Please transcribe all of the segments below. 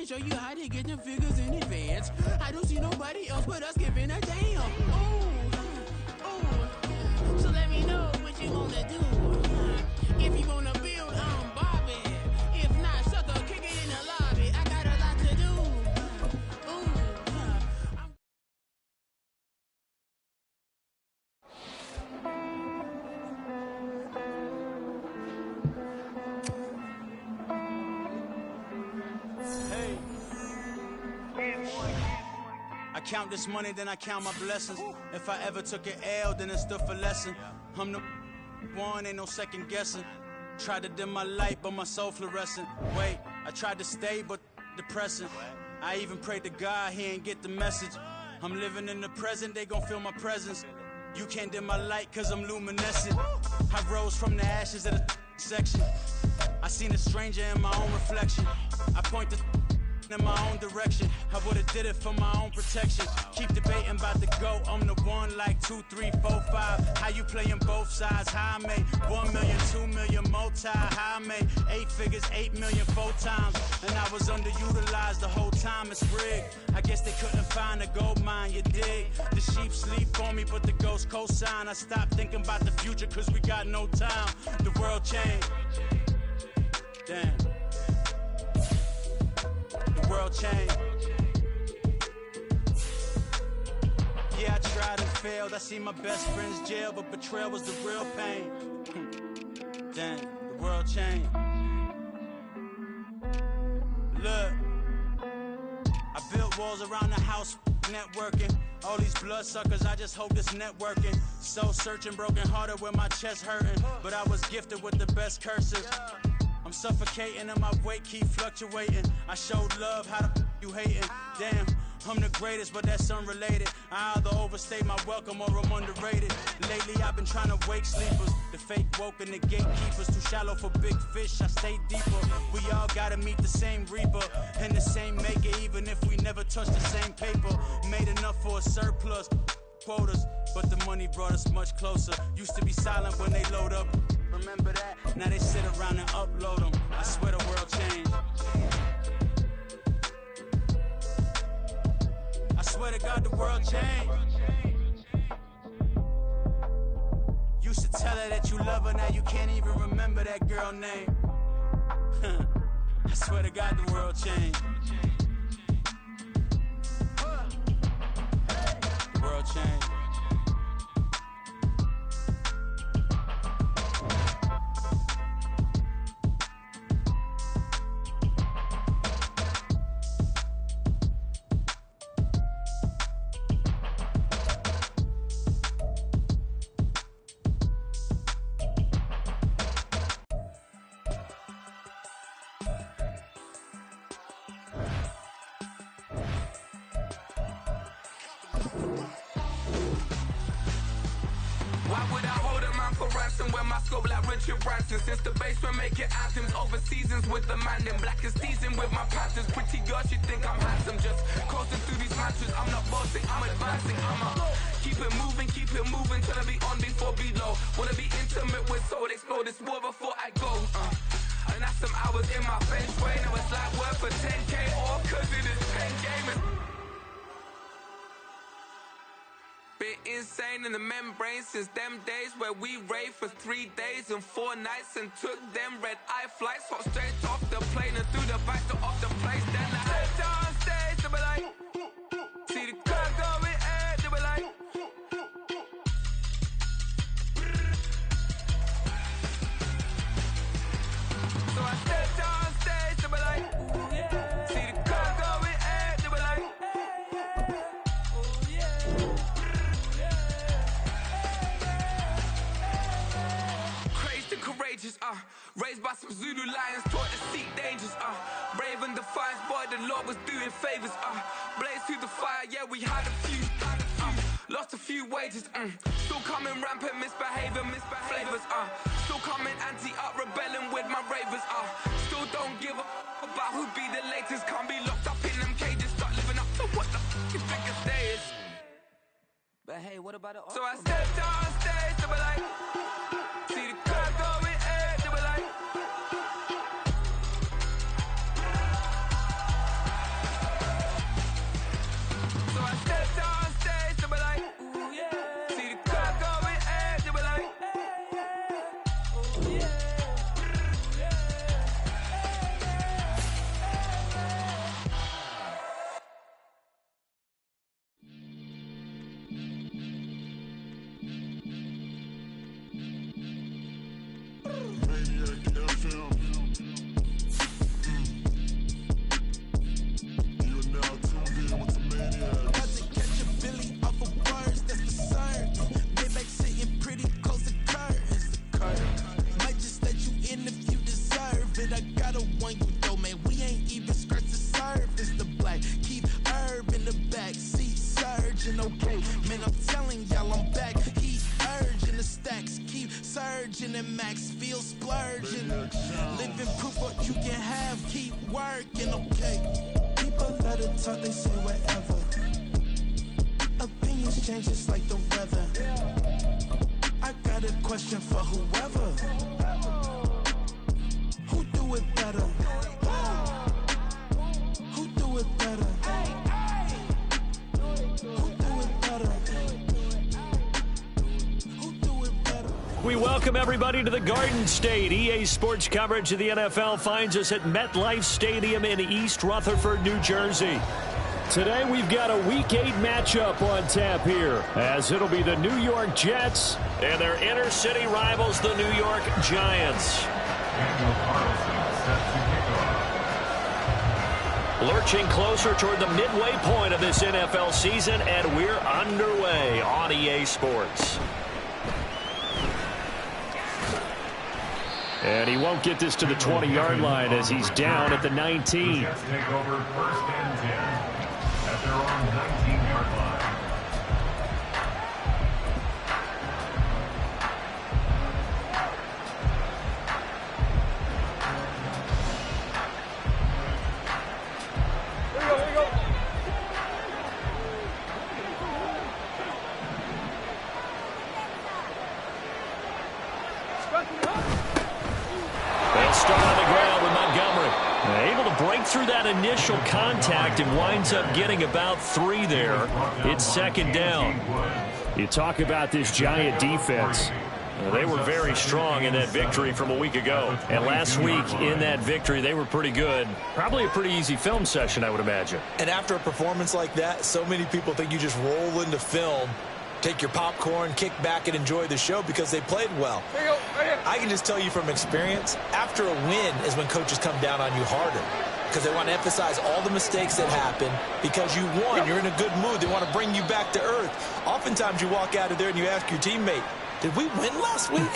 show you how to get them figures in advance. I don't see nobody else but us giving a damn. Ooh. So let me know what you wanna do. If you wanna build, I'm Bobby. If not, sucker, kick it in the lobby. I got a lot to do. I count this money, then I count my blessings. If I ever took an L, then it stood for lesson. I'm the one, ain't no second guessing. Tried to dim my light, but my soul fluorescent. Wait, I tried to stay, but depressing. I even prayed to God, he ain't get the message. I'm living in the present, they gon' feel my presence. You can't dim my light, cause I'm luminescent. I rose from the ashes of the section. I seen a stranger in my own reflection. I point the in my own direction. I would've did it for my own protection. Keep debating about the GOAT. I'm the one like 2, 3, 4, 5. How you playing both sides? How I made 1 million, 2 million, multi. How I made 8 figures, 8 million, 4 times. And I was underutilized the whole time. It's rigged. I guess they couldn't find a gold mine, you dig? The sheep sleep on me, but the ghost co-sign. I stopped thinking about the future, cause we got no time. The world changed. Damn. The world changed. Yeah, I tried and failed. I see my best friends jail, but betrayal was the real pain. Damn, the world changed. Look, I built walls around the house, networking. All these bloodsuckers, I just hope this networking. Soul searching, broken hearted with my chest hurting. But I was gifted with the best cursive. I'm suffocating and my weight keep fluctuating. I showed love, how the you hating? Damn, I'm the greatest, but that's unrelated. I either overstay my welcome or I'm underrated. Lately I've been trying to wake sleepers. The fake woke and the gatekeepers. Too shallow for big fish, I stay deeper. We all gotta meet the same reaper and the same maker, even if we never touch the same paper. Made enough for a surplus quotas, but the money brought us much closer. Used to be silent when they load up. Remember that? Now they sit around and upload them. I swear the world changed. I swear to God the world changed. Used to tell her that you love her, now you can't even remember that girl name. I swear to God the world changed. The world changed. Since the basement making anthems over seasons with the man in black is teasing with my patterns. Pretty girl, she think I'm handsome. Just coasting through these matches. I'm not bossing, I'm advancing. I'ma keep it moving till I be on before below. Wanna be intimate with soul, explore this war before I go. And that's some hours in my bench way. Now it's like work for 10K off, cause it is pen gaming. Been insane in the membrane since them days where we raved for 3 days and 4 nights and took them red eye flights. Hot straight off the plane and through the back door of the place. Then I head down stage, they be like, see the crowd going air, they be like, so I step down stage, they be like, see the crowd going air, they be like, courageous, raised by some Zulu lions, taught to seek dangers, brave and defiant, boy, the Lord was doing favors, blaze through the fire, yeah, we had a few, lost a few wages, still coming rampant, misbehaving, flavors, still coming anti-up, rebelling with my ravers, still don't give a about who be the latest, can't be locked up in them cages, start living up to what the you think a day is. But hey, what about the so I stepped down stage, they be like, see the crowd going air, they be like, and max feel splurging. Living proof what you can have, keep working, okay. People let it talk, they say whatever. Opinions change just like the weather. I got a question for whoever. Who do it better? Who do it better? Who do it better? Who do it better? We welcome everybody to the Garden State. EA Sports coverage of the NFL finds us at MetLife Stadium in East Rutherford, New Jersey. Today we've got a Week 8 matchup on tap here, as it'll be the New York Jets and their inner-city rivals, the New York Giants. Lurching closer toward the midway point of this NFL season, and we're underway on EA Sports. And he won't get this to the 20-yard line as he's down at the 19. Jets take over first and 10 at their own 19-yard line. Through that initial contact and winds up getting about 3 there. It's second down. You talk about this Giant defense. They were very strong in that victory from a week ago. And last week in that victory, they were pretty good. Probably a pretty easy film session, I would imagine. And after a performance like that, so many people think you just roll into film, take your popcorn, kick back, and enjoy the show because they played well. I can just tell you from experience, after a win is when coaches come down on you harder, because they want to emphasize all the mistakes that happen. Because you won, you're in a good mood. They want to bring you back to earth. Oftentimes you walk out of there and you ask your teammate, did we win last week?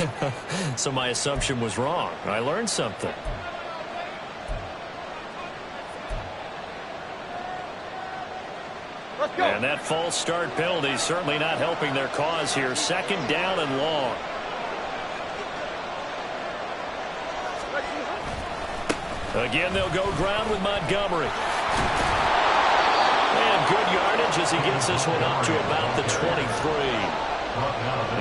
So my assumption was wrong. I learned something. And that false start penalty certainly not helping their cause here. Second down and long. Again, they'll go ground with Montgomery. And good yardage as he gets this one up to about the 23.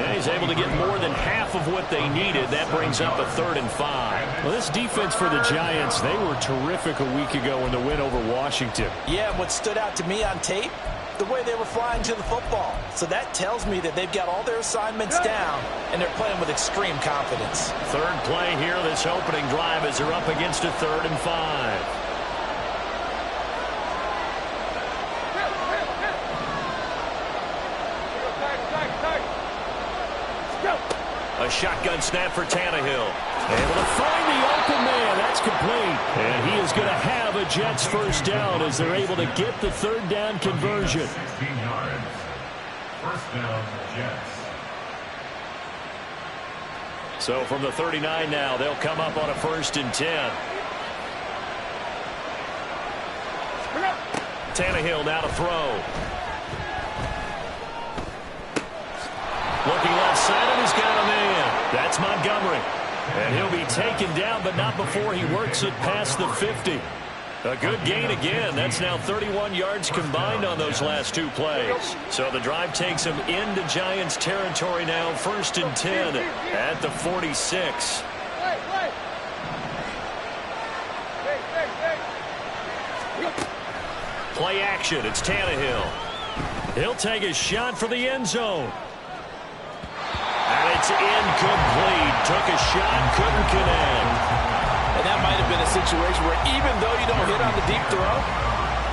Yeah, he's able to get more than half of what they needed. That brings up a 3rd and 5. Well, this defense for the Giants, they were terrific a week ago in the win over Washington. Yeah, and what stood out to me on tape, the way they were flying to the football. So that tells me that they've got all their assignments down, and they're playing with extreme confidence. Third play here, this opening drive, as they're up against a 3rd and 5. A shotgun snap for Tannehill. Able to find the open man. That's complete. And he is going to have a Jets first down as they're able to get the 3rd down conversion. 16 yards. First down, Jets. So from the 39 now, they'll come up on a 1st and 10. Tannehill now to throw. Looking left side, and he's got a man. That's Montgomery. And he'll be taken down, but not before he works it past the 50. A good gain again. That's now 31 yards combined on those last 2 plays. So the drive takes him into Giants territory now. 1st and 10 at the 46. Play action. It's Tannehill. He'll take a shot for the end zone. And it's incomplete. Took a shot, couldn't connect. And that might have been a situation where even though you don't hit on the deep throw,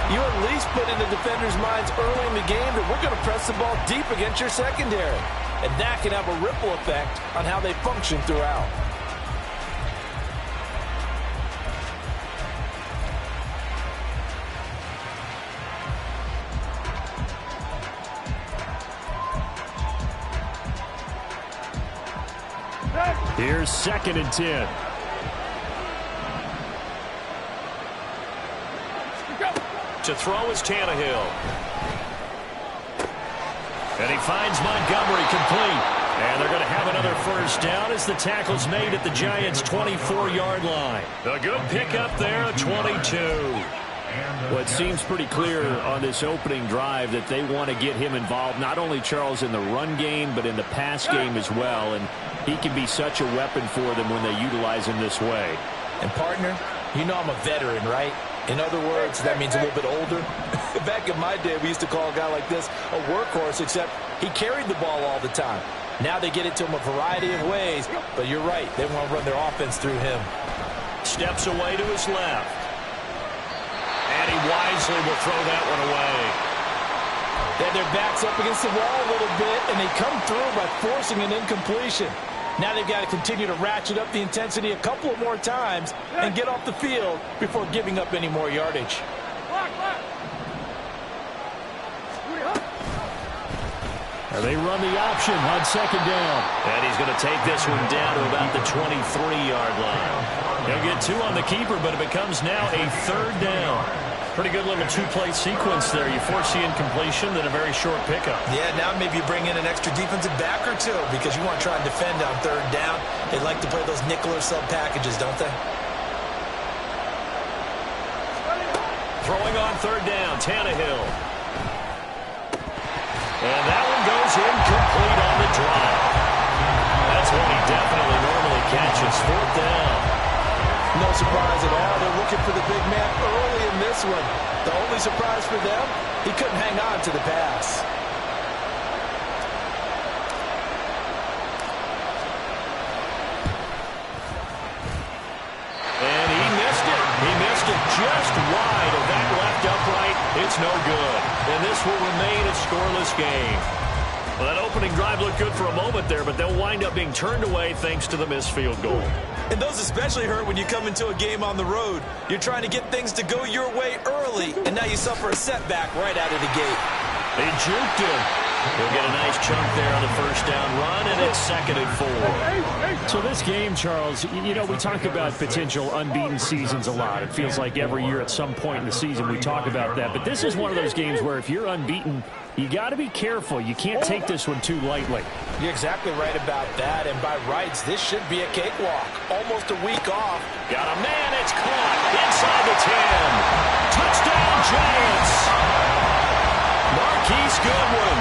you at least put in the defenders' minds early in the game that we're going to press the ball deep against your secondary. And that can have a ripple effect on how they function throughout. Here's 2nd and 10. To throw is Tannehill. And he finds Montgomery complete. And they're going to have another first down as the tackle's made at the Giants' 24-yard line. A good pickup there, a 22. Well, it seems pretty clear on this opening drive that they want to get him involved, not only, Charles, in the run game, but in the pass game as well. And he can be such a weapon for them when they utilize him this way. And, partner, you know I'm a veteran, right? In other words, that means a little bit older. Back in my day, we used to call a guy like this a workhorse, except he carried the ball all the time. Now they get it to him a variety of ways, but you're right. They want to run their offense through him. Steps away to his left. And he wisely will throw that one away. They had their backs up against the wall a little bit, and they come through by forcing an incompletion. Now they've got to continue to ratchet up the intensity a couple of more times and get off the field before giving up any more yardage. And they run the option on second down. And he's going to take this one down to about the 23-yard line. He'll get 2 on the keeper, but it becomes now a third down. Pretty good little two-play sequence there. You force the incompletion, then a very short pickup. Yeah, now maybe you bring in an extra defensive back or two because you want to try and defend on third down. They like to play those nickel or sub packages, don't they? Throwing on third down, Tannehill. And that one goes incomplete on the drive. That's one he definitely normally catches. Fourth down. No surprise at all. They're looking for the big man early in this one. The only surprise for them, he couldn't hang on to the pass. And he missed it. He missed it just wide of that left upright. It's no good. And this will remain a scoreless game. Well, that opening drive looked good for a moment there, but they'll wind up being turned away thanks to the missed field goal. And those especially hurt when you come into a game on the road. You're trying to get things to go your way early, and now you suffer a setback right out of the gate. They juked him. He'll get a nice chunk there on the first down run, and it's 2nd and 4. So this game, Charles, you know, we talk about potential unbeaten seasons a lot. It feels like every year at some point in the season we talk about that. But this is one of those games where if you're unbeaten, you got to be careful. You can't take this one too lightly. You're exactly right about that. And by rights, this should be a cakewalk. Almost a week off. Got a man. It's caught inside the 10. Touchdown, Giants. Marquise Goodwin,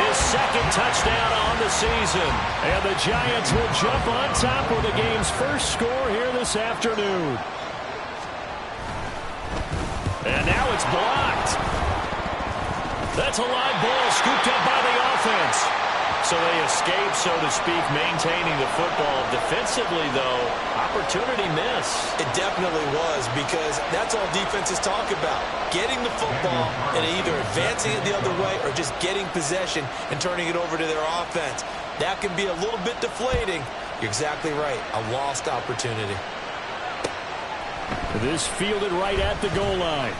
his 2nd touchdown on the season. And the Giants will jump on top with the game's first score here this afternoon. And now it's blocked. That's a live ball scooped up by the offense. So they escape, so to speak, maintaining the football. Defensively, though, opportunity miss. It definitely was, because that's all defenses talk about. Getting the football and either advancing it the other way or just getting possession and turning it over to their offense. That can be a little bit deflating. You're exactly right. A lost opportunity. This fielded right at the goal line.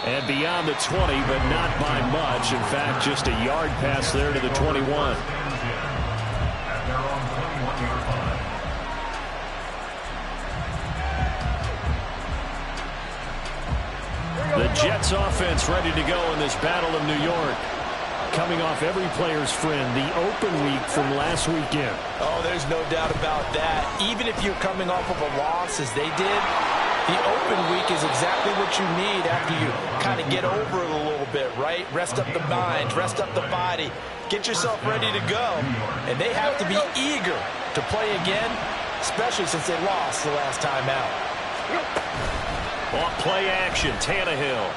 And beyond the 20, but not by much. In fact, just a yard pass there to the 21. The Jets offense ready to go in this Battle of New York. Coming off every player's friend, the open week from last weekend. Oh, there's no doubt about that. Even if you're coming off of a loss as they did, the open week is exactly what you need after you kind of get over it a little bit, right? Rest up the mind, rest up the body, get yourself ready to go. And they have to be eager to play again, especially since they lost the last time out. Off play action, Tannehill.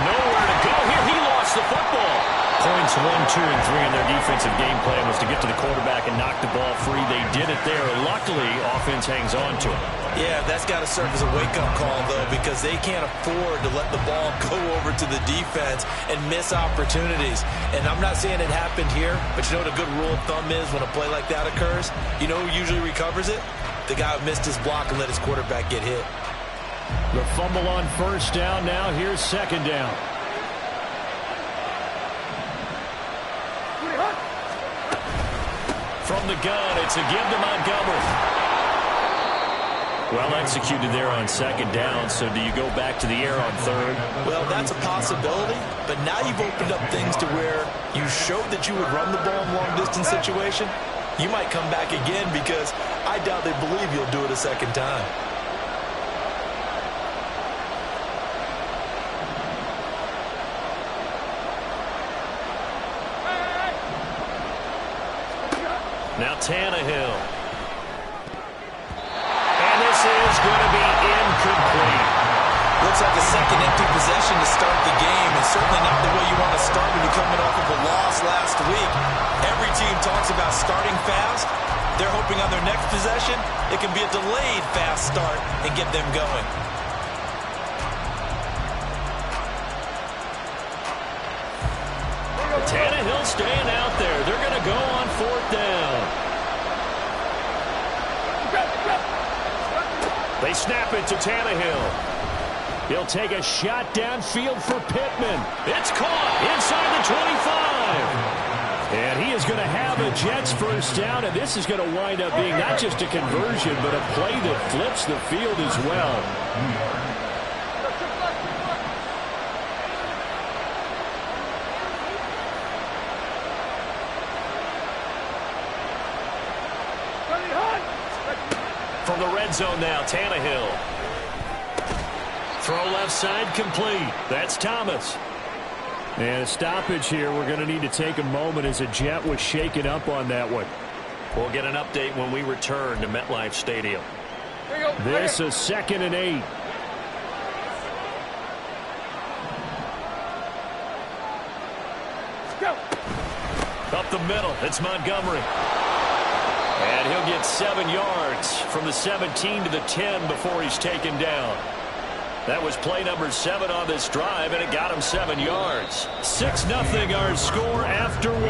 Nowhere to go here. He lost the football. Points 1, 2, and 3 in their defensive game plan was to get to the quarterback and knock the ball free. They did it there. Luckily, offense hangs on to it. Yeah, that's got to serve as a wake-up call, though, because they can't afford to let the ball go over to the defense and miss opportunities. And I'm not saying it happened here, but you know what a good rule of thumb is when a play like that occurs? You know who usually recovers it? The guy who missed his block and let his quarterback get hit. The fumble on first down. Now here's second down. From the gun, it's a give to Montgomery. Well executed there on second down, so do you go back to the air on third? Well, that's a possibility, but now you've opened up things to where you showed that you would run the ball in long-distance situation. You might come back again because I doubt they believe you'll do it a second time. Now Tannehill. And this is going to be incomplete. Looks like a second empty possession to start the game, and certainly not the way you want to start when you're coming off of a loss last week. Every team talks about starting fast. They're hoping on their next possession, it can be a delayed fast start and get them going. Tannehill staying out there. They're going to go on fourth down. They snap it to Tannehill. He'll take a shot downfield for Pittman. It's caught inside the 25. And he is going to have a Jets first down, and this is going to wind up being not just a conversion, but a play that flips the field as well. From the red zone now, Tannehill. Throw left side complete. That's Thomas. And a stoppage here. We're going to need to take a moment as a Jet was shaken up on that one. We'll get an update when we return to MetLife Stadium. This is 2nd and 8. Up the middle, it's Montgomery. And he'll get 7 yards from the 17 to the 10 before he's taken down. That was play number 7 on this drive, and it got him 7 yards. 6-0 our score after 1.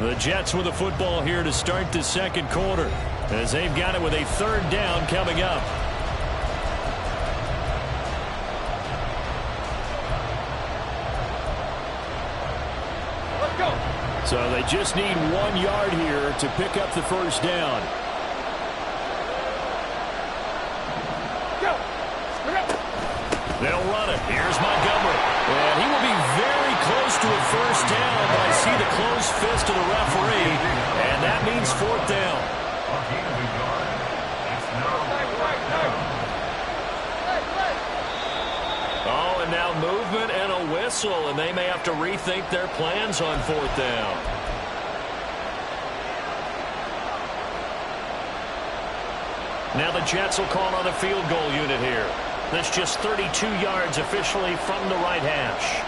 The Jets with the football here to start the second quarter, as they've got it with a 3rd down coming up. So they just need 1 yard here to pick up the first down. They'll run it. Here's Montgomery. And he will be very close to a first down, but I see the closed fist of the referee, and that means 4th down. Oh, and now movement and a whistle, and they may have to rethink their plans on 4th down. Now the Jets will call on a field goal unit here. That's just 32 yards officially from the right hash.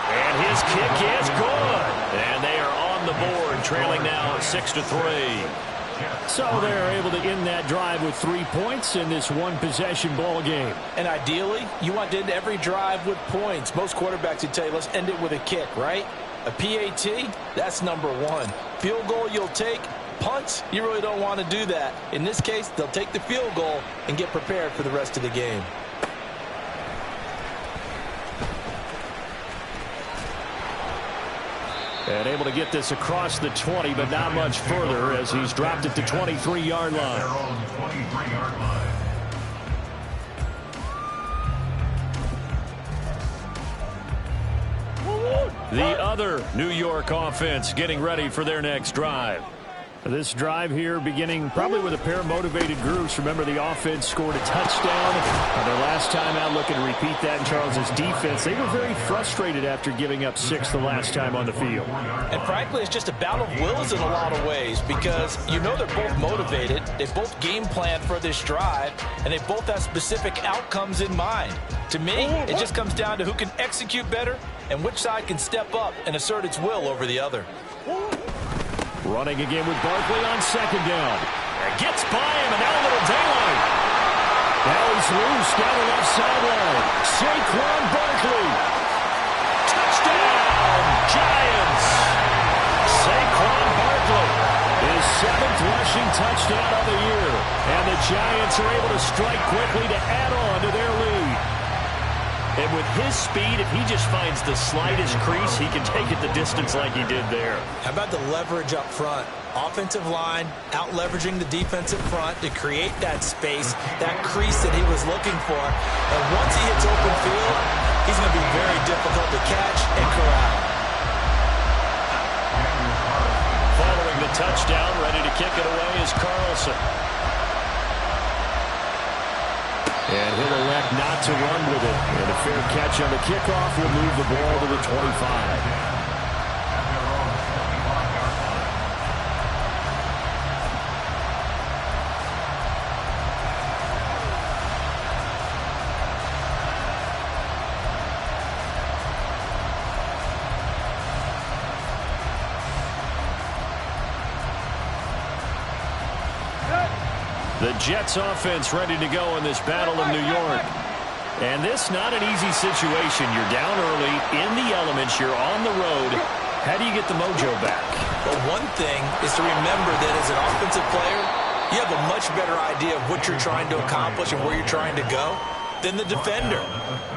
And his kick is good. And they are on the board, trailing now 6-3. So they're able to end that drive with 3 points in this one-possession ball game. And ideally, you want to end every drive with points. Most quarterbacks would tell you, let's end it with a kick, right? A PAT, that's number 1. Field goal you'll take. Punts, you really don't want to do that. In this case, they'll take the field goal and get prepared for the rest of the game. And able to get this across the 20, but not much further as he's dropped it to 23-yard line. The other New York offense getting ready for their next drive. This drive here beginning probably with a pair of motivated groups. Remember, the offense scored a touchdown. Their last time out, looking to repeat that in Charles's defense. They were very frustrated after giving up 6 the last time on the field. And frankly, it's just a battle of wills in a lot of ways because you know they're both motivated. They both game plan for this drive, and they both have specific outcomes in mind. To me, it just comes down to who can execute better and which side can step up and assert its will over the other. Running again with Barkley on 2nd down. Gets by him, and now a little daylight. Now he's loose down the left sideline. Saquon Barkley. Touchdown, Giants. Saquon Barkley, his 7th rushing touchdown of the year. And the Giants are able to strike quickly to add on to their lead. And with his speed, if he just finds the slightest crease, he can take it the distance like he did there. How about the leverage up front? Offensive line out-leveraging the defensive front to create that space, that crease that he was looking for. And once he hits open field, he's going to be very difficult to catch and corral. Following the touchdown, ready to kick it away is Carlson. And he'll elect not to run with it. And a fair catch on the kickoff will move the ball to the 25. The Jets offense ready to go in this battle in New York. And this not an easy situation. You're down early, in the elements, you're on the road. How do you get the mojo back? But one thing is to remember that as an offensive player, you have a much better idea of what you're trying to accomplish and where you're trying to go than the defender.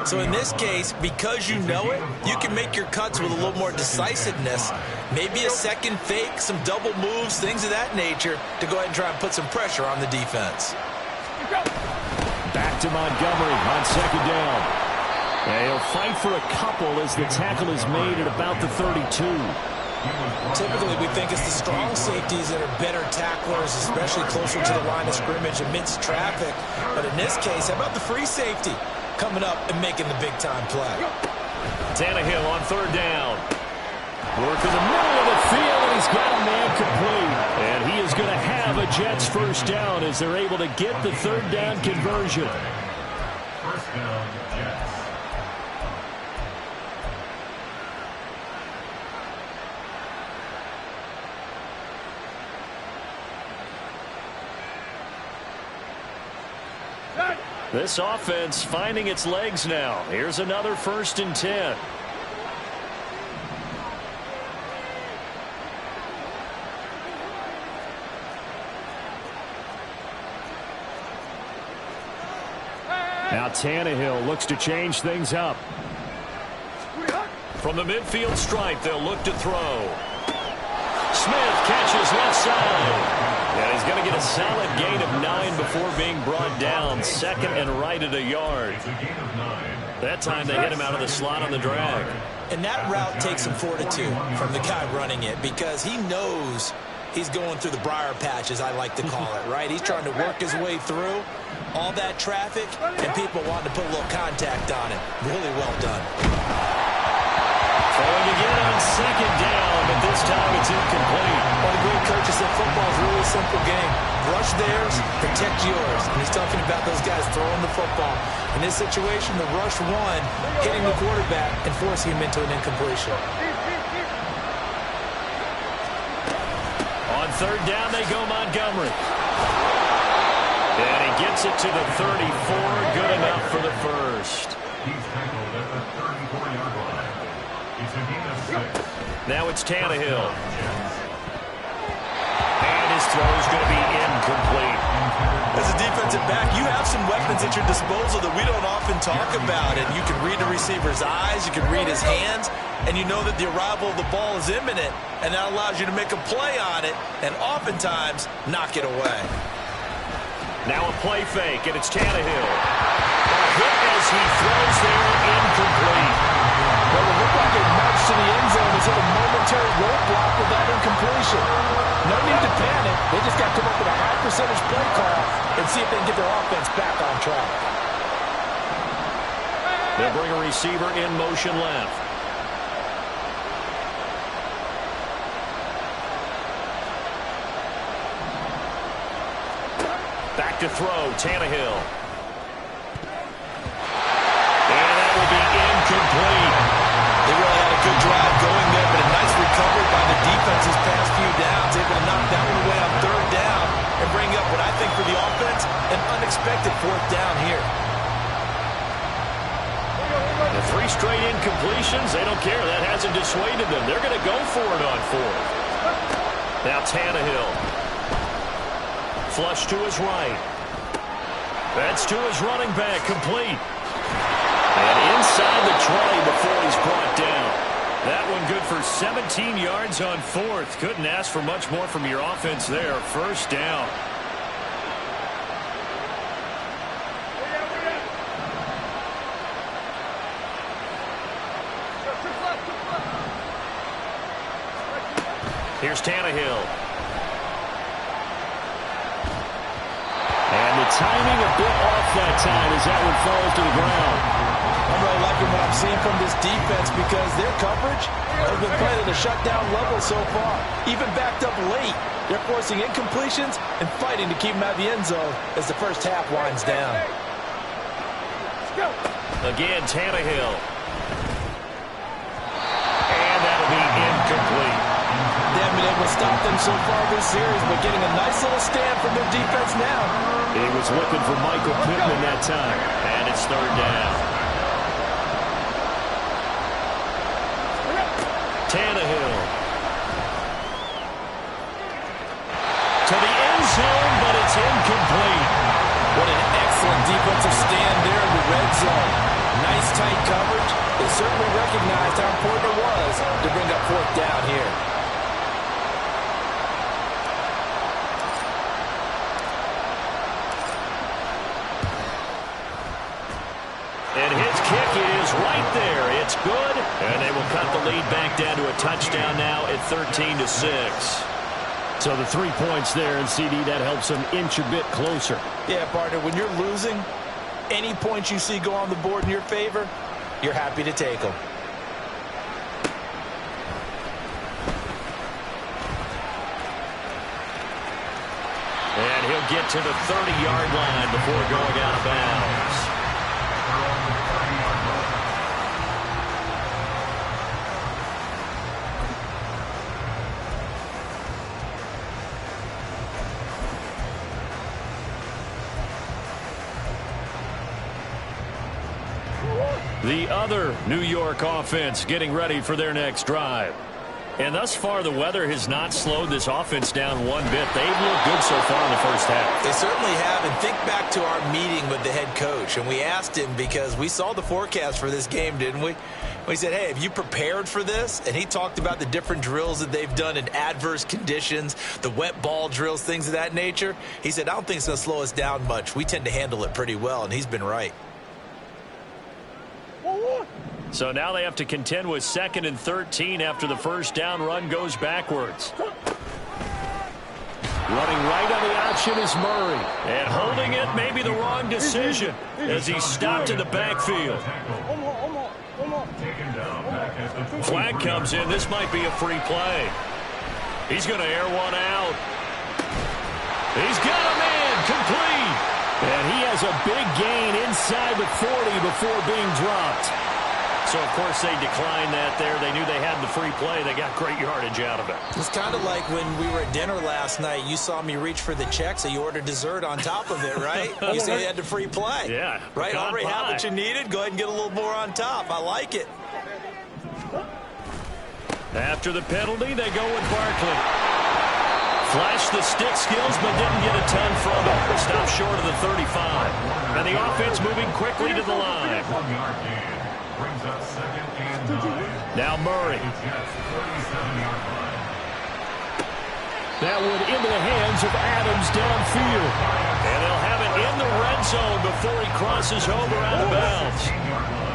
So in this case, because you know it, you can make your cuts with a little more decisiveness. Maybe a second fake, some double moves, things of that nature to go ahead and try and put some pressure on the defense. Back to Montgomery on second down. And he'll fight for a couple as the tackle is made at about the 32. Typically, we think it's the strong safeties that are better tacklers, especially closer to the line of scrimmage amidst traffic. But in this case, how about the free safety coming up and making the big-time play? Tannehill on third down. Work in the middle of the field, and he's got a man complete. And he is going to have a Jets first down as they're able to get the third down conversion. First down, Jets. This offense finding its legs now. Here's another 1st and 10. Now Tannehill looks to change things up. From the midfield stripe, they'll look to throw. Smith catches left side. And he's going to get a solid gain of 9 before being brought down. Second and right at a yard. That time they hit him out of the slot on the drag. And that route takes some fortitude from the guy running it because he knows he's going through the briar patch, as I like to call it, right? He's trying to work his way through all that traffic, and people wanting to put a little contact on it. Really well done. Throwing again on second down, but this time it's incomplete. One of the great coaches said football is a really simple game. Rush theirs, protect yours. And he's talking about those guys throwing the football. In this situation, the rush one, hitting the quarterback and forcing him into an incompletion. On third down, they go Montgomery. And he gets it to the 34. Good enough for the first. He's tackled at the 34-yard line. He's a gain of 6. Now it's Tannehill. And his throw is going to be incomplete. As a defensive back, you have some weapons at your disposal that we don't often talk about. And you can read the receiver's eyes, you can read his hands, and you know that the arrival of the ball is imminent, and that allows you to make a play on it and oftentimes knock it away. Now a play fake, and it's Tannehill. A hit as he throws there, incomplete. Well, it looked like a march to the end zone is hit a momentary roadblock with that incompletion. No need to panic. They just got to come up with a high percentage play call and see if they can get their offense back on track. They'll bring a receiver in motion left. Back to throw, Tannehill. And that will be incomplete. They really had a good drive going there, but a nice recovery by the defense's past few downs, able to knock that one away on third down and bring up what I think for the offense, an unexpected fourth down here. The 3 straight incompletions, they don't care. That hasn't dissuaded them. They're going to go for it on 4th. Now Tannehill. Flush to his right. That's to his running back, complete. And inside the 20 before he's brought down. That one good for 17 yards on fourth. Couldn't ask for much more from your offense there. First down. Here's Tannehill. And the timing a bit off that time as that one falls to the ground. I'm really liking what I'm seeing from this defense because their coverage has been played at a shutdown level so far. Even backed up late, they're forcing incompletions and fighting to keep them out of the end zone as the first half winds down. Again, Tannehill. And that'll be incomplete. They haven't been able to stop them so far this series, but getting a nice little stand from their defense now. He was looking for Michael Pittman that time, and it's third down. Tannehill. To the end zone, but it's incomplete. What an excellent defensive stand there in the red zone. Nice tight coverage. They certainly recognized how important it was to bring up fourth down here. And his kick is right there. It's good. And they will cut the lead back down to a touchdown now at 13-6. So the 3 points there, and CD, that helps them inch a bit closer. Yeah, partner, when you're losing, any points you see go on the board in your favor, you're happy to take them. And he'll get to the 30-yard line before going out of bounds. The other New York offense getting ready for their next drive. And thus far, the weather has not slowed this offense down one bit. They've looked good so far in the first half. They certainly have. And think back to our meeting with the head coach. And we asked him because we saw the forecast for this game, didn't we? We said, hey, have you prepared for this? And he talked about the different drills that they've done in adverse conditions, the wet ball drills, things of that nature. He said, I don't think it's going to slow us down much. We tend to handle it pretty well. And he's been right. So now they have to contend with 2nd and 13 after the first down run goes backwards. Running right on the option is Murray. And holding it may be the wrong decision as he's stopped in the backfield. Flag comes in. This might be a free play. He's going to air one out. He's got a man complete. And he has a big gain inside the 40 before being dropped. So, of course, they declined that there. They knew they had the free play. They got great yardage out of it. It's kind of like when we were at dinner last night. You saw me reach for the check, so you ordered dessert on top of it, right? You said you had the free play. Yeah. Right? Already had what you needed. Go ahead and get a little more on top. I like it. After the penalty, they go with Barkley. Flashed the stick skills, but didn't get a ton from it. Stopped short of the 35. And the offense moving quickly to the line. Now Murray. That one into the hands of Adams downfield. And they'll have it in the red zone before he crosses over out of bounds.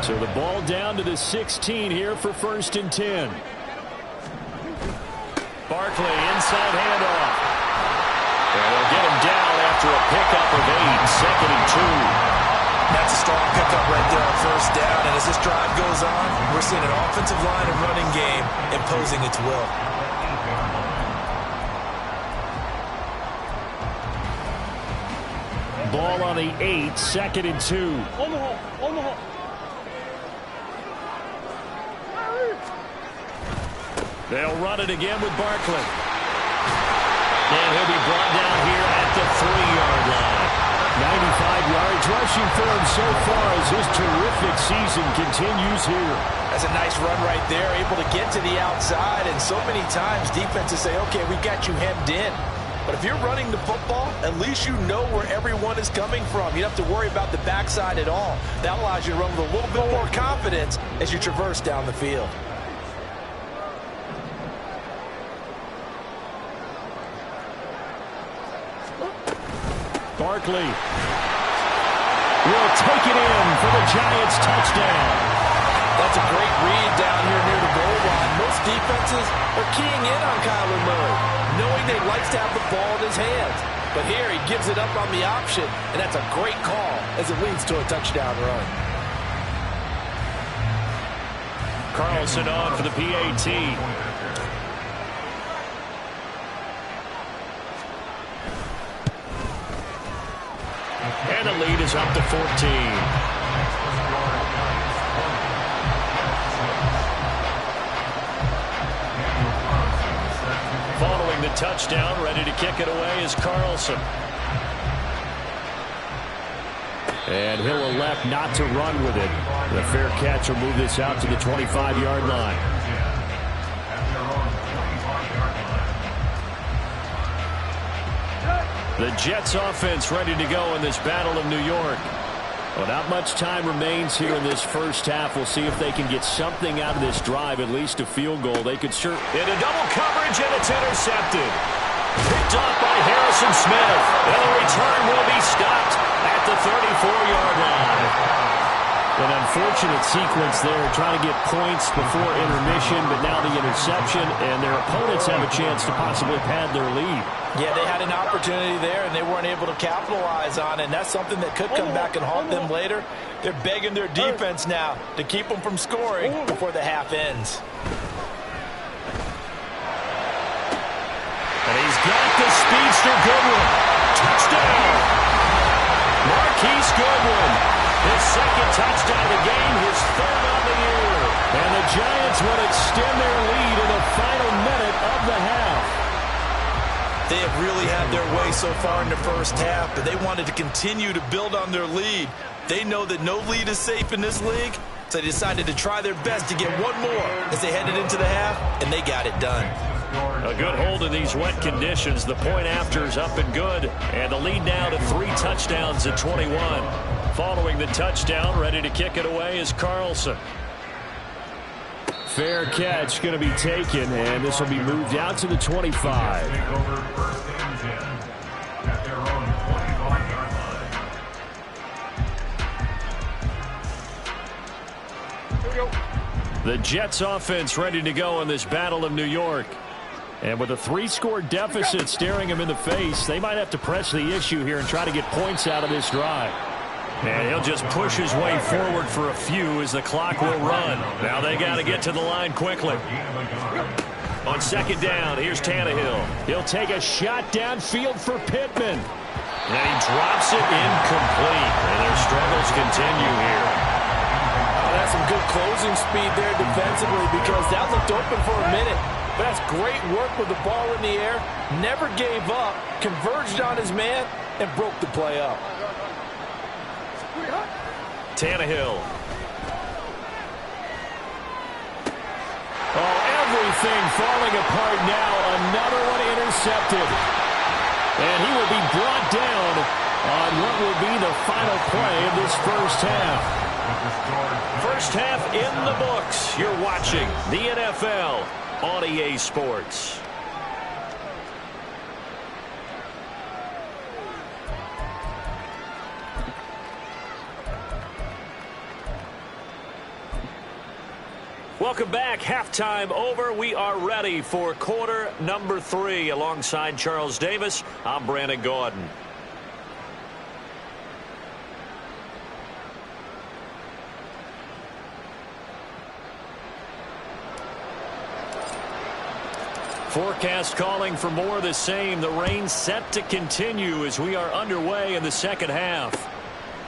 So the ball down to the 16 here for 1st and 10. Barkley, inside handoff. And they'll get him down after a pickup of 8, 2nd and 2. That's a strong pickup right there on first down. And as this drive goes on, we're seeing an offensive line and running game imposing its will. Ball on the 8, 2nd and 2. They'll run it again with Barkley. And he'll be brought down here at the 3-yard line. 95 yards rushing for him so far as his terrific season continues here. That's a nice run right there, able to get to the outside. And so many times defenses say, okay, we got you hemmed in. But if you're running the football, at least you know where everyone is coming from. You don't have to worry about the backside at all. That allows you to run with a little bit more confidence as you traverse down the field. Barkley will take it in for the Giants touchdown. That's a great read down here near the goal line. Most defenses are keying in on Kyler Murray, knowing they likes to have the ball in his hands. But here he gives it up on the option, and that's a great call as it leads to a touchdown run. Carlson on for the PAT. And the lead is up to 14. Following the touchdown, ready to kick it away is Carlson. And he'll elect not to run with it. The fair catch will move this out to the 25-yard line. The Jets offense ready to go in this battle of New York. Well, not much time remains here in this first half. We'll see if they can get something out of this drive, at least a field goal. They could sure in a double coverage, and it's intercepted. Picked off by Harrison Smith. And the return will be stopped at the 34-yard line. An unfortunate sequence there, trying to get points before intermission, but now the interception, and their opponents have a chance to possibly pad their lead. Yeah, they had an opportunity there, and they weren't able to capitalize on it, and that's something that could come back and haunt them later. They're begging their defense now to keep them from scoring before the half ends. And he's got the speedster Goodwin. Touchdown! Marquise Goodwin. His second touchdown of the game, his third on the year. And the Giants will extend their lead in the final minute of the half. They have really had their way so far in the first half, but they wanted to continue to build on their lead. They know that no lead is safe in this league, so they decided to try their best to get one more as they headed into the half, and they got it done. A good hold in these wet conditions. The point after is up and good. And the lead now to 3 touchdowns at 21. Following the touchdown, ready to kick it away is Carlson. Fair catch going to be taken, and this will be moved out to the 25. The Jets offense ready to go in this battle of New York. And with a 3-score deficit staring them in the face, they might have to press the issue here and try to get points out of this drive. And he'll just push his way forward for a few as the clock will run. Now they got to get to the line quickly. On second down, here's Tannehill. He'll take a shot downfield for Pittman. And he drops it incomplete. And their struggles continue here. That's some good closing speed there defensively, because that looked open for a minute. But that's great work with the ball in the air. Never gave up, converged on his man, and broke the play up. Tannehill. Oh, everything falling apart now. Another one intercepted. And he will be brought down on what will be the final play of this first half. First half in the books. You're watching the NFL on EA Sports. Welcome back. Halftime over. We are ready for quarter number 3. Alongside Charles Davis, I'm Brandon Gordon. Forecast calling for more of the same. The rain set to continue as we are underway in the second half.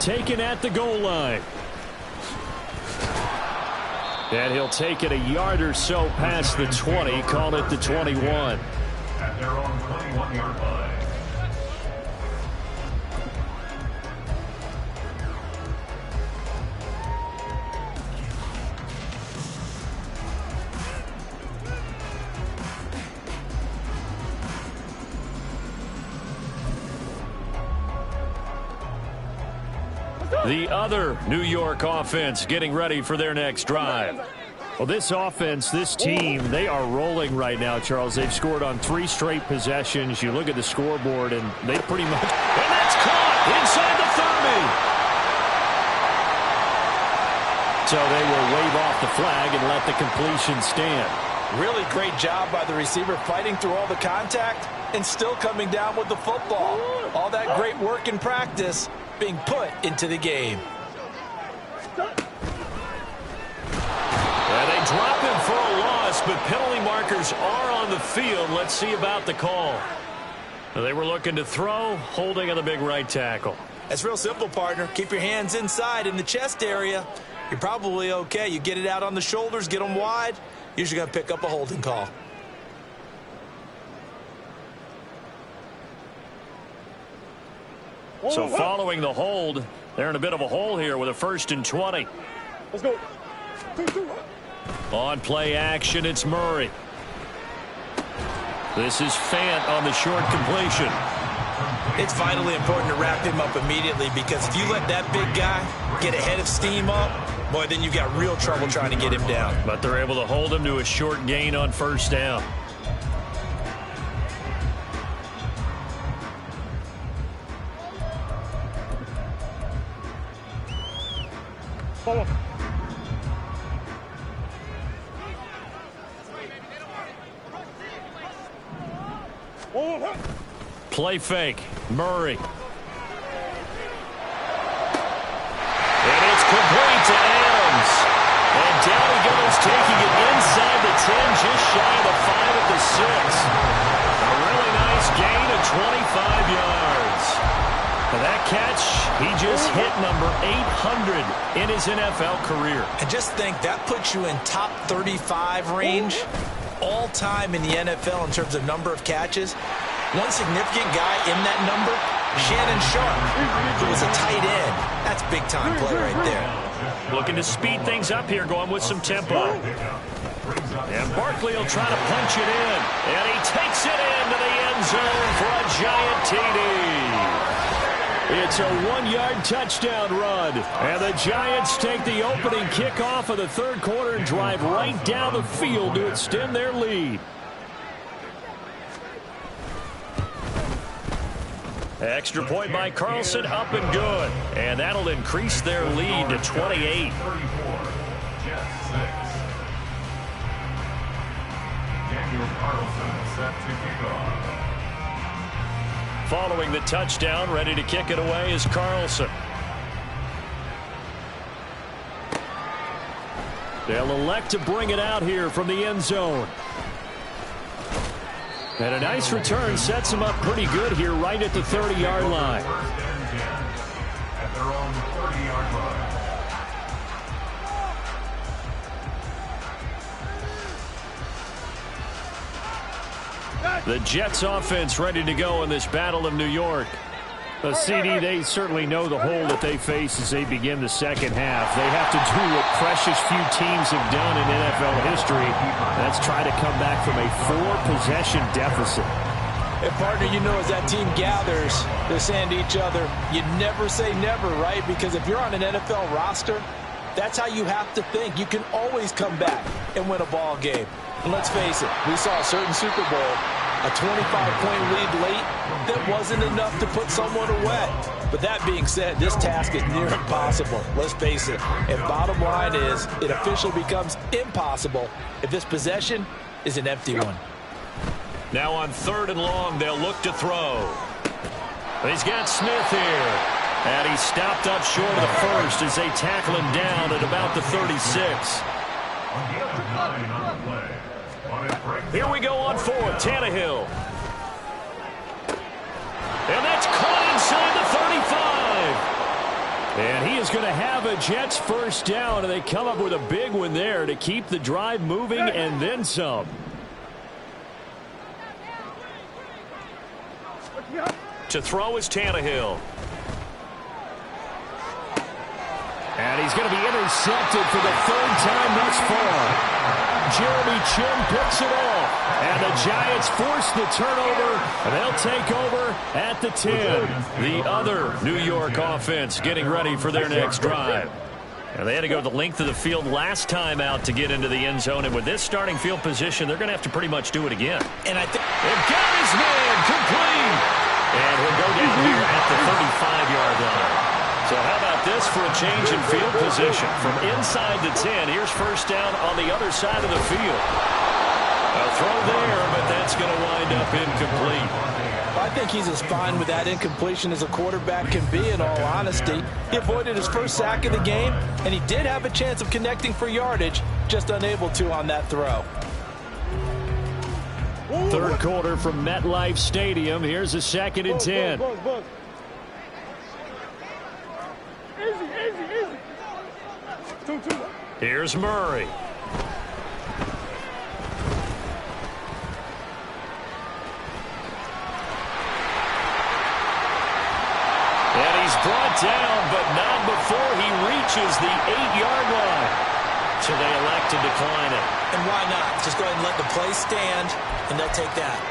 Taken at the goal line. And he'll take it a yard or so past the 20, call it the 21. At their own 21-yard line. The other New York offense getting ready for their next drive. Well, this offense, this team, they are rolling right now, Charles. They've scored on 3 straight possessions. You look at the scoreboard, and they pretty much... And that's caught inside the 30. So they will wave off the flag and let the completion stand. Really great job by the receiver fighting through all the contact and still coming down with the football. All that great work in practice being put into the game. They drop him for a loss, but penalty markers are on the field. Let's see about the call. They were looking to throw, holding on the big right tackle. That's real simple, partner. Keep your hands inside in the chest area. You're probably okay. You get it out on the shoulders, get them wide. Usually going to pick up a holding call. So following the hold, they're in a bit of a hole here with a 1st and 20. Let's go. On play action, it's Murray. This is Fant on the short completion. It's vitally important to wrap him up immediately because if you let that big guy get a head of steam up, boy, then you've got real trouble trying to get him down. But they're able to hold him to a short gain on 1st down. Play fake. Murray. And it's complete to Adams. And down he goes, taking it inside the 10, just shy of the 5 at the 6. A really nice gain of 25 yards. For that catch, he just hit number 800 in his NFL career. And just think, that puts you in top 35 range all time in the NFL in terms of number of catches. One significant guy in that number, Shannon Sharp, who was a tight end. That's big-time play right there. Looking to speed things up here, going with some tempo. And Barkley will try to punch it in. And he takes it into the end zone for a giant TD. It's a 1-yard touchdown run. And the Giants take the opening kickoff of the 3rd quarter and drive right down the field to extend their lead. Extra point by Carlson, up and good. And that'll increase their lead to 28. Following the touchdown, ready to kick it away is Carlson. They'll elect to bring it out here from the end zone. And a nice return sets him up pretty good here right at the 30-yard line. At their own 30-yard line. The Jets offense ready to go in this Battle of New York. The CD, they certainly know the hole that they face as they begin the second half. They have to do what precious few teams have done in NFL history. That's try to come back from a 4-possession deficit. And partner, you know, as that team gathers, they're saying to each other, you never say never, right? Because if you're on an NFL roster, that's how you have to think. You can always come back and win a ball game. And let's face it, we saw a certain Super Bowl, a 25-point lead late, that wasn't enough to put someone away. But that being said, this task is near impossible. Let's face it. And bottom line is, it officially becomes impossible if this possession is an empty one. Now on 3rd and long, they'll look to throw. He's got Smith here. And he's stopped up short of the 1st as they tackle him down at about the 36. Here we go on 4th, Tannehill. And that's caught inside the 35. And he is going to have a Jets 1st down, and they come up with a big one there to keep the drive moving and then some. To throw is Tannehill. And he's going to be intercepted for the 3rd time thus far. Jeremy Chin picks it off. And the Giants force the turnover, and they'll take over at the 10. The other New York offense getting ready for their next drive. And they had to go the length of the field last time out to get into the end zone. And with this starting field position, they're going to have to pretty much do it again. And I think they've got his man complete. And he'll go down here at the 35-yard line. So how about this for a change in field position? From inside the 10, here's first down on the other side of the field. A throw there, but that's going to wind up incomplete. I think he's as fine with that incompletion as a quarterback can be, in all honesty. He avoided his first sack of the game, and he did have a chance of connecting for yardage, just unable to on that throw. Third quarter from MetLife Stadium. Here's a 2nd and 10. Here's Murray. And he's brought down, but not before he reaches the 8-yard line. So they elect to decline it. And why not? Just go ahead and let the play stand, and they'll take that.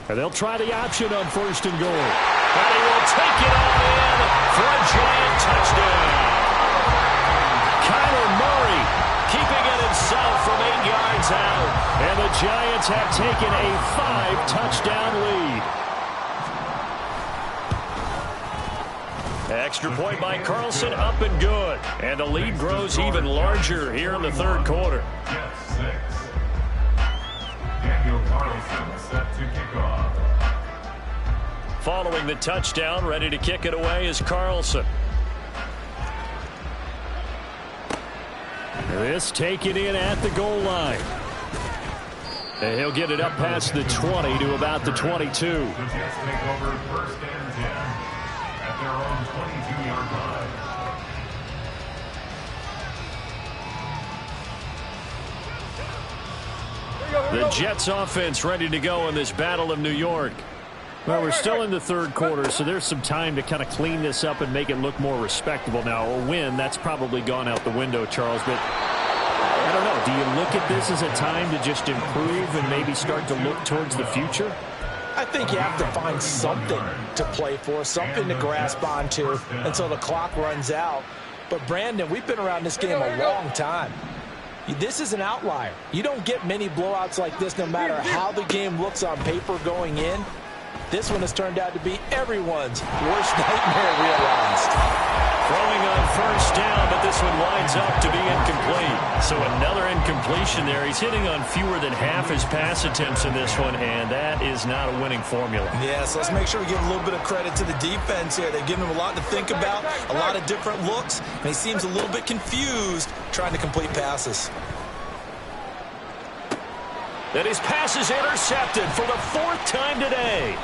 And they'll try the option on 1st and goal. And he will take it all in for a Giant touchdown. Kyler Murray keeping it himself from 8 yards out. And the Giants have taken a 5-touchdown lead. Extra point by Carlson, up and good. And the lead grows even larger here in the third quarter. Following the touchdown, ready to kick it away is Carlson. This taken in at the goal line. And he'll get it up past the 20 to about the 22. The Jets take over 1st and 10 at their own 22-yard line. The Jets offense ready to go in this Battle of New York. Well, we're still in the third quarter, so there's some time to kind of clean this up and make it look more respectable. Now, a win, that's probably gone out the window, Charles, but I don't know. Do you look at this as a time to just improve and maybe start to look towards the future? I think you have to find something to play for, something to grasp onto until the clock runs out. But, Brandon, we've been around this game a long time. This is an outlier. You don't get many blowouts like this no matter how the game looks on paper going in. This one has turned out to be everyone's worst nightmare realized. Throwing on first down, but this one winds up to be incomplete. So another incompletion there. He's hitting on fewer than half his pass attempts in this one, and that is not a winning formula. Yes, let's make sure we give a little bit of credit to the defense here. They've given him a lot to think about, a lot of different looks, and he seems a little bit confused trying to complete passes. And his pass is intercepted for the 4th time today.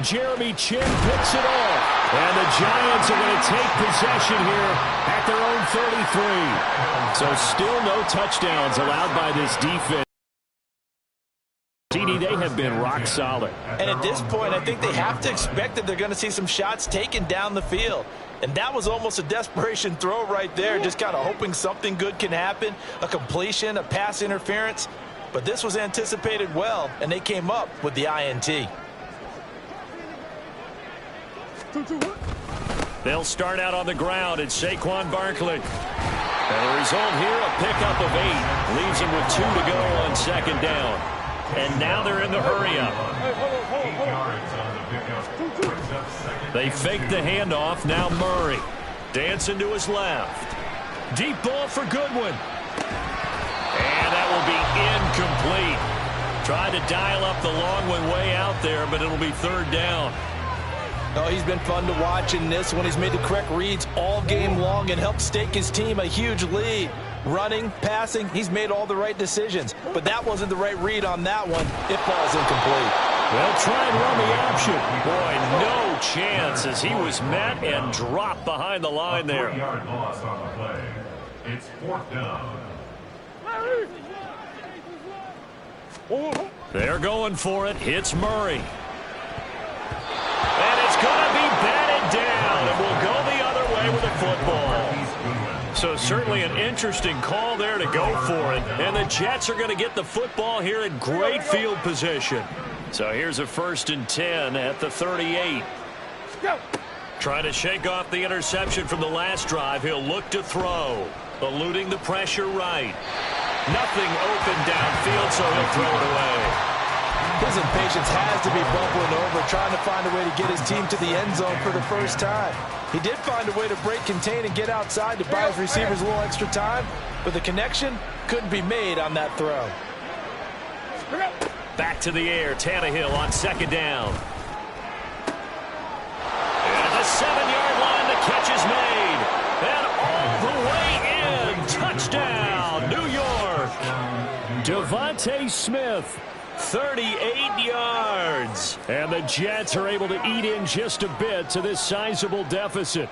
Jeremy Chin picks it off. And the Giants are going to take possession here at their own 33. So still no touchdowns allowed by this defense. TD, they have been rock solid. And at this point, I think they have to expect that they're going to see some shots taken down the field. And that was almost a desperation throw right there, just kind of hoping something good can happen, a completion, a pass interference. But this was anticipated well, and they came up with the INT. They'll start out on the ground. It's Saquon Barkley. And the result here, a pickup of 8. Leaves him with 2 to go on 2nd down. And now they're in the hurry-up. They fake the handoff. Now Murray. Dancing to his left. Deep ball for Goodwin. And that will be incomplete. Tried to dial up the long one way out there, but it'll be 3rd down. Oh, he's been fun to watch in this one. He's made the correct reads all game long and helped stake his team a huge lead. Running, passing, he's made all the right decisions. But that wasn't the right read on that one. It falls incomplete. They'll try and run the option. Boy, no chance as he was met and dropped behind the line there. 3-yard loss on the play. It's 4th down. They're going for it. Hits Murray. And it's going to be batted down. So certainly an interesting call there to go for it. And the Jets are going to get the football here in great field position. So here's a 1st and 10 at the 38. Trying to shake off the interception from the last drive. He'll look to throw. Eluding the pressure right. Nothing open downfield, so he'll throw it away. His impatience has to be bubbling over, trying to find a way to get his team to the end zone for the first time. He did find a way to break, contain, and get outside to buy his receivers a little extra time, but the connection couldn't be made on that throw. Back to the air, Tannehill on 2nd down. And the 7-yard line, the catch is made. And all the way in, touchdown, New York. Devontae Smith. 38 yards. And the Jets are able to eat in just a bit to this sizable deficit.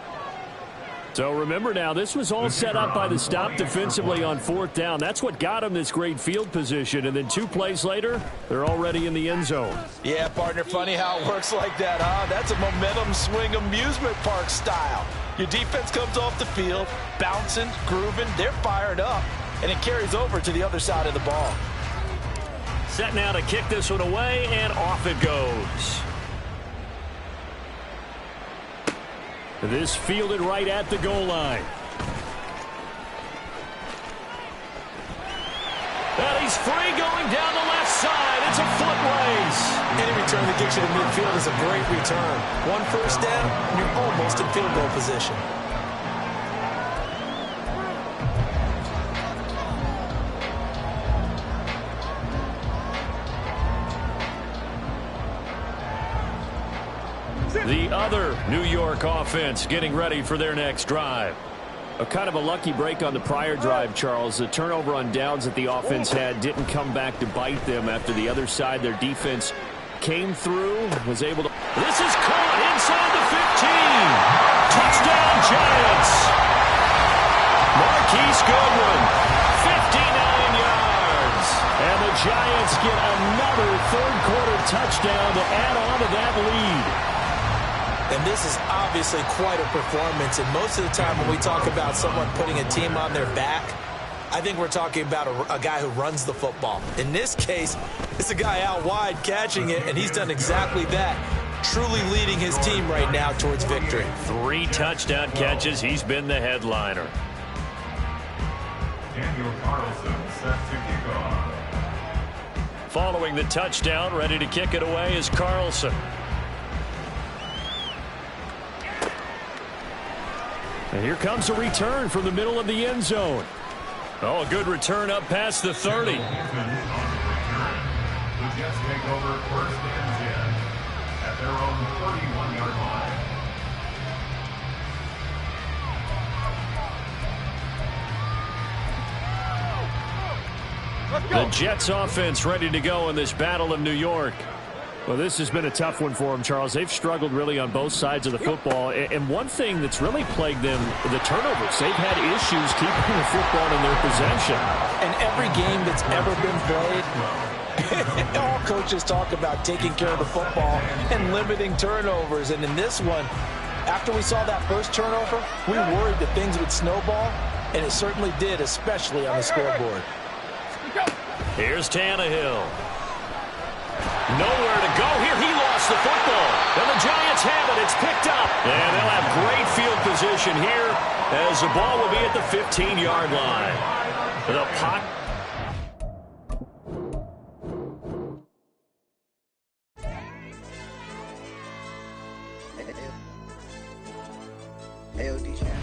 So remember now, this was all set up by the stop defensively on 4th down. That's what got them this great field position. And then 2 plays later, they're already in the end zone. Yeah, partner, funny how it works like that, huh? That's a momentum swing amusement park style. Your defense comes off the field, bouncing, grooving, they're fired up, and it carries over to the other side of the ball. Set now to kick this one away, and off it goes. This fielded right at the goal line. And he's free going down the left side. It's a foot race. Any return that gets you to midfield is a great return. 1 first down, and you're almost in field goal position. The other New York offense getting ready for their next drive. A kind of a lucky break on the prior drive, Charles. The turnover on downs that the offense had didn't come back to bite them after the other side. Their defense came through, was able to... This is caught inside the 15. Touchdown, Giants. Marquise Goodwin, 59 yards. And the Giants get another third-quarter touchdown to add on to that lead. And this is obviously quite a performance. And most of the time when we talk about someone putting a team on their back, I think we're talking about a guy who runs the football. In this case, it's a guy out wide catching it, and he's done exactly that, truly leading his team right now towards victory. 3 touchdown catches. He's been the headliner. Daniel Carlson set to kick off. Following the touchdown, ready to kick it away is Carlson. And here comes a return from the middle of the end zone. Oh, a good return up past the 30. The Jets take over 1st and 10 at their own 31-yard line. The Jets offense ready to go in this Battle of New York. Well, this has been a tough one for them, Charles. They've struggled really on both sides of the football. And one thing that's really plagued them, the turnovers. They've had issues keeping the football in their possession. And every game that's ever been played, all coaches talk about taking care of the football and limiting turnovers. And in this one, after we saw that first turnover, we worried that things would snowball, and it certainly did, especially on the scoreboard. Here's Tannehill. Nowhere to go here. He lost the football. And the Giants have it. It's picked up. And they'll have great field position here as the ball will be at the 15-yard line. The pocket. Hey, yo, DJ.